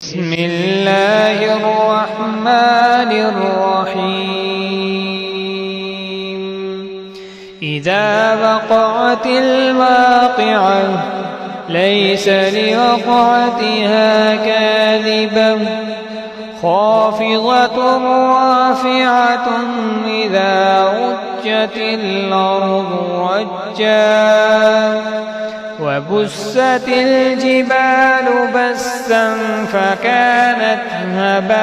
بسم الله الرحمن الرحيم إذا وقعت الواقعة ليس لوقعتها كاذبة خافضة رافعة إذا رجت الأرض رجا وبست الجبال بسا فكانت هباء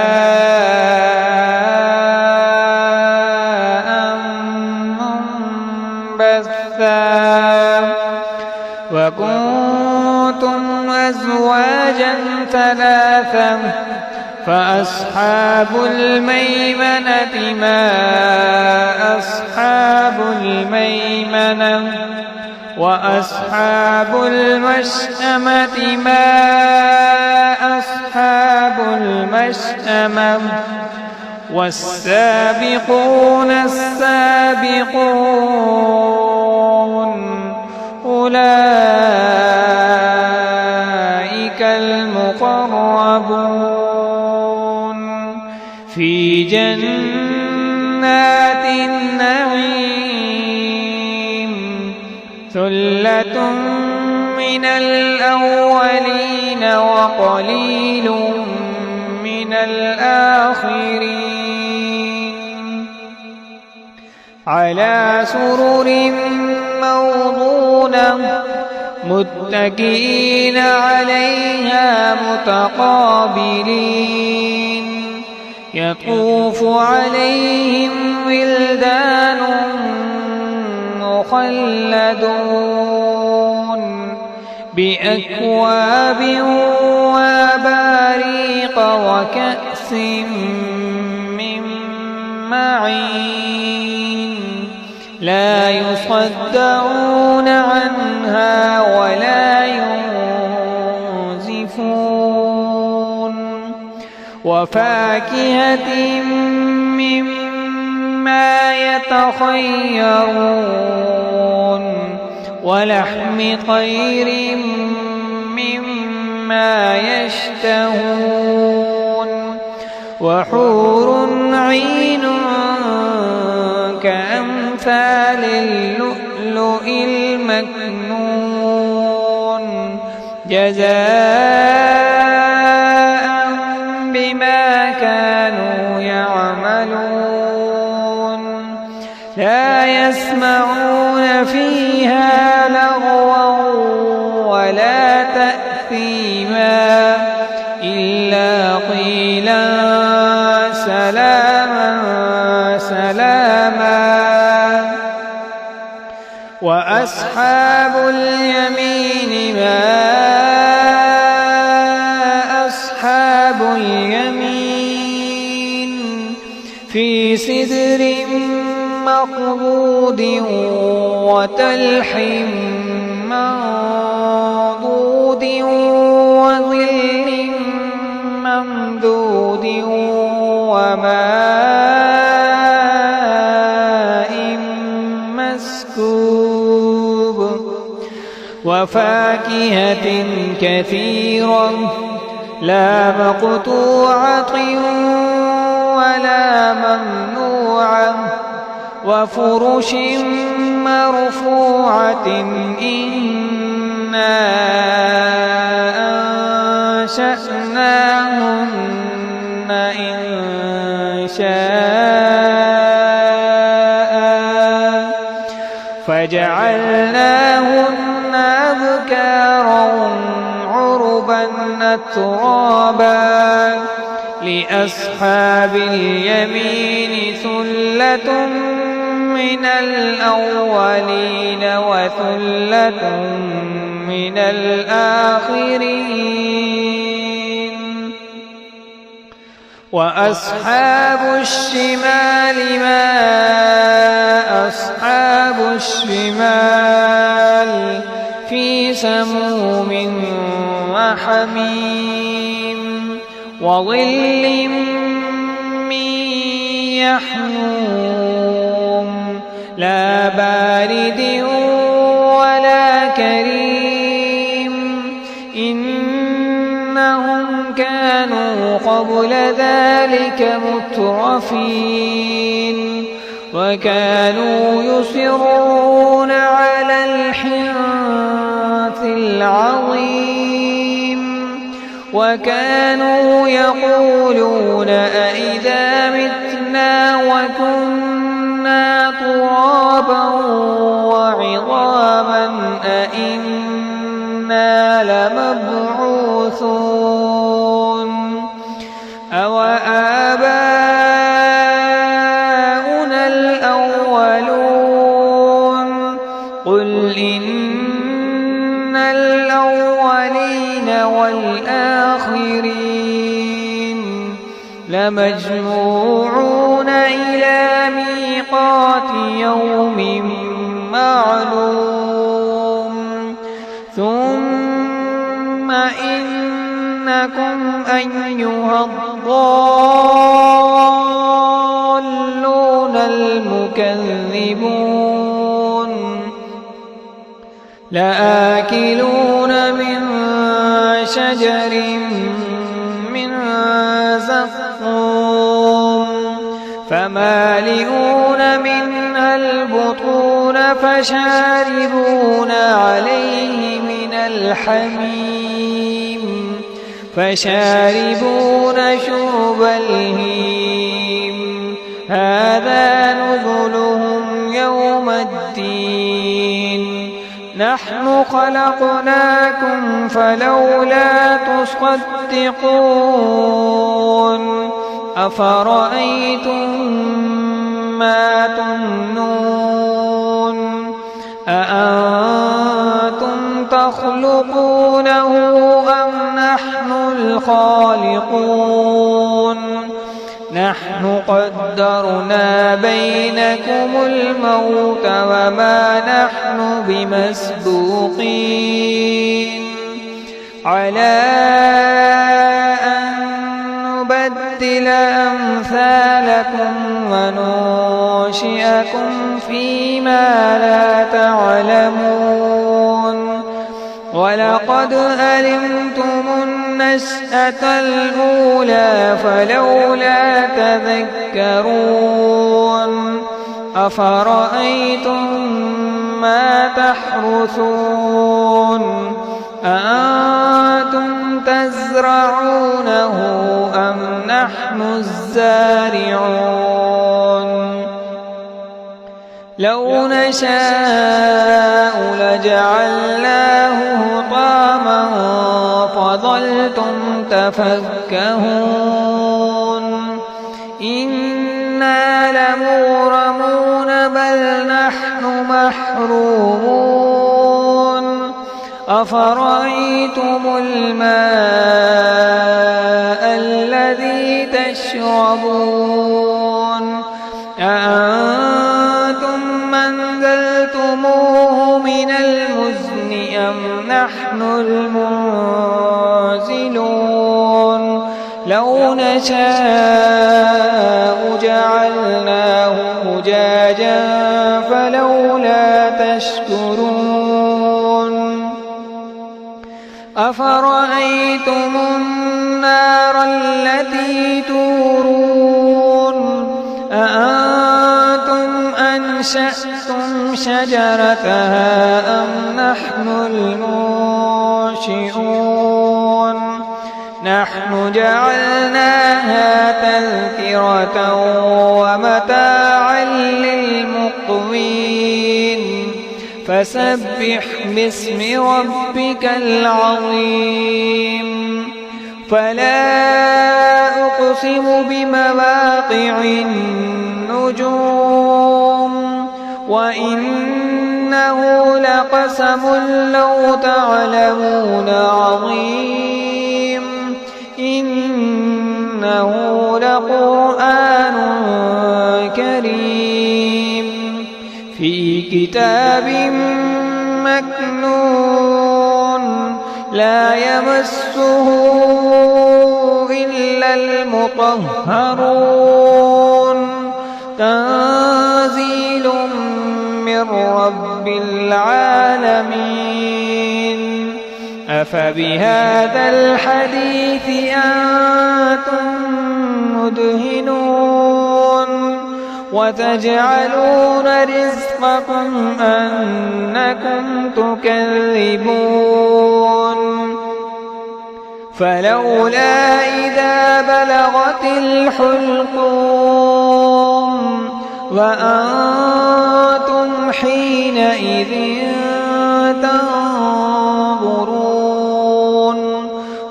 منبثا وكنتم أزواجا ثلاثا فأصحاب الميمنة ما أصحاب الميمنة وأصحاب المشأمة ما أصحاب المشأمة والسابقون السابقون أولئك المقربون في جنات النعيم ثلة من الأولين وقليل من الآخرين على سرر موضونة متكئين عليها متقابلين يطوف عليهم ولدان مخلدون بأكواب وأباريق وكأس من معين لا يصدعون عنها ولا ينزفون وفاكهة مما يتخيرون ولحم طير مما يشتهون وحور عين كأمثال اللؤلؤ المكنون جزاء بما كانوا يعملون لا يسمعون فيها لغوا ولا تأثيما إلا قيلا سلاما سلاما وأصحاب اليمين ما أصحاب اليمين في سدر مخضود وتلح منضود وظل ممدود وماء مسكوب وفاكهة كثيرة لا مقطوعة ولا ممنوعة وفرش مرفوعة إنا أنشأناهن إنشاء فجعلناهن أبكارا عربا أترابا لأصحاب اليمين ثلة من الأولين وثلة من الآخرين وأصحاب الشمال ما أصحاب الشمال في سموم وحميم وظل من يحموم لا بارد ولا كريم إنهم كانوا كانوا قبل ذلك مترفين وكانوا يصرون على الحنث العظيم وكانوا يقولون أئذا متنا وكنا ترابا وعظاما أئنا لمبعوثون أو آباؤنا الأولون قل إن الأولين والآخرين لمجموعون إلى ميقات يوم معلوم ثم إنكم أيها الضالون المكذبون لآكلون من شجر من زقوم فمالئون منها البطون فشاربون عليه من الحميم فشاربون شرب الهيم هذا نزلهم يوم الدين نحن خلقناكم فلولا تصدقون أفرأيتم ما تمنون أأنتم تخلقونه أم نحن الخالقون نحن قدرنا بينكم الموت وما نحن بمسبوقين على أن نبدل أمثالكم وننشئكم فيما لا تعلمون ولقد علمتم النشأة الأولى فلولا تذكرون أفرأيتم ما تحرثون أأنتم تزرعونه أم نحن الزارعون لو نشاء لجعلناه حطاما فظلتم تفكهون إنا لمغرمون بل نحن محرومون أفرأيتم الماء الذي تشربون أأنتم منزلتموه من المزن أم نحن المنزلون لو نشاء جعلناه أجاجا فلولا تشكرون أفرأيتم النار التي تورون أأنتم أنشأتم شجرتها أم نحن المنشئون نحن جعلناها تذكرة ومتاعا للمقوين فسبح باسم ربك العظيم فلا أقسم بمواقع النجوم وإنه لقسم لو تعلمون عظيم إنه لقرآن كريم في كتاب مكنون لا يمسه إلا المطهرون تنزيل من رب العالمين أفبهذا الحديث أنتم مدهنون وتجعلون رزقكم أنكم تكذبون فلولا إذا بلغت الحلقوم وأنتم حينئذ تنظرون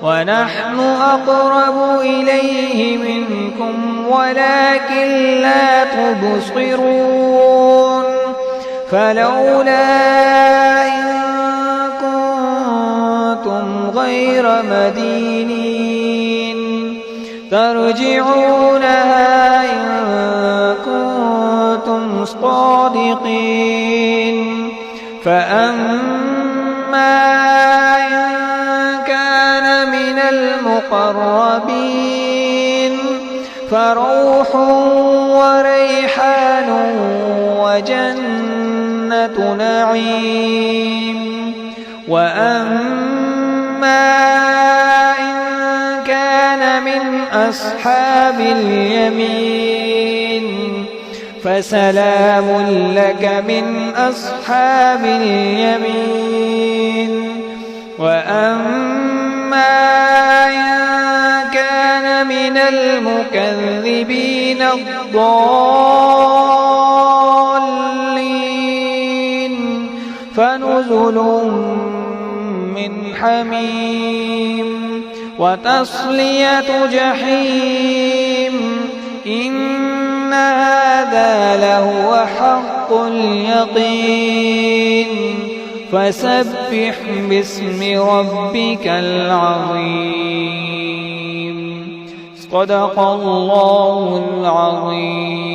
ونحن أقرب إليه منكم ولكن لا تبصرون فلولا إن كنتم غير مدينين ترجعونها إن كنتم صادقين فأما إن كان من المقربين فروح وريحان وجنة نعيم وأما إن كان من أصحاب اليمين فسلام لك من أصحاب اليمين وأما إن كان من المكذبين الضالين فنزل من حميم وتصلية جحيم إن هذا لهو حق اليقين فسبح باسم ربك العظيم صدق الله العظيم.